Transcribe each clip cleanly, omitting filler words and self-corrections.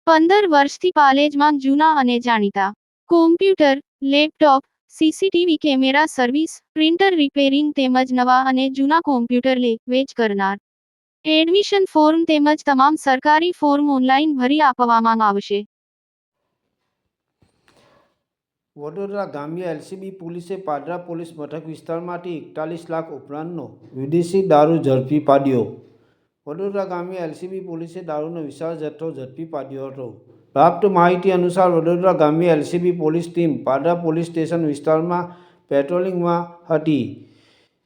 15 વર્ષથી પાલેજમાં જૂના અને જાણીતા computer, laptop, CCTV camera service, printer repairing તેમજ નવા અને જૂના કોમ્પ્યુટર લે-વેચ કરનાર. એડમિશન ફોર્મ તેમજ તમામ સરકારી ફોર્મ ઓનલાઈન ભરી આપવામાં આવશે. વડોદરા ગ્રામ્ય એલસીબી પોલીસે પાદરા પોલીસ મથક વિસ્તારમાંથી 41 લાખ ઉપરાંતનો વિદેશી દારૂ ઝડપી પાડ્યો. વડોદરા ગ્રામ્ય એલસીબી પોલીસે દારૂનો વિશાળ જથ્થો ઝડપી પાડ્યો હતો. પ્રાપ્ત માહિતી અનુસાર વડોદરા ગ્રામ્ય LCB police team Padra police station વિસ્તારમાં પેટ્રોલિંગમાં હતી,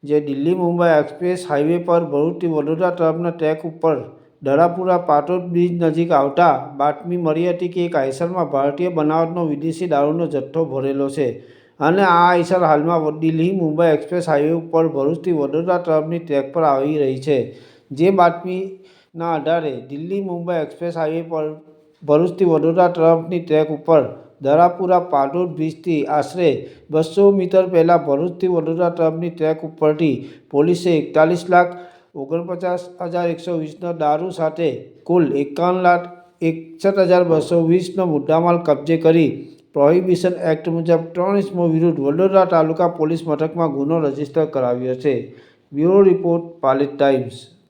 જે દિલ્હી મુંબઈ એક્સપ્રેસ હાઈવે પર ભરૂચથી વડોદરા તરફના ટ્રેક ઉપર દરાપુરા પાટોદ બ્રિજ નજીક આવતા બાતમી મળી હતી કે એક આઈસરમાં ભારતીય બનાવટનો વિદેશી દારૂનો જથ્થો ભરેલો છે અને આ આઈસર હાલમાં દિલ્હી મુંબઈ એક્સપ્રેસ હાઈવે ઉપર ભરૂચથી વડોદરા તરફની ટ્રેક પર આવી રહી છે. જે બાતમીના આધારે દિલ્હી મુંબઈ એક્સપ્રેસ હાઈવે પર ભરૂચથી વડોદરા તરફની ટ્રેક ઉપર દરાપુરા પાટોદ બ્રિજથી આશરે 200 મીટર પહેલાં ભરૂચથી વડોદરા તરફની ટ્રેક ઉપરથી પોલીસે 41,49,120નો દારૂ સાથે કુલ 51,61,220નો મુદ્દામાલ કબજે કરી પ્રોહિબિશન એક્ટ મુજબ 3 ઇસમો વિરુદ્ધ વડોદરા તાલુકા પોલીસ મથકમાં ગુનો રજીસ્ટર કરાવ્યો છે. Bureau report, Palej times.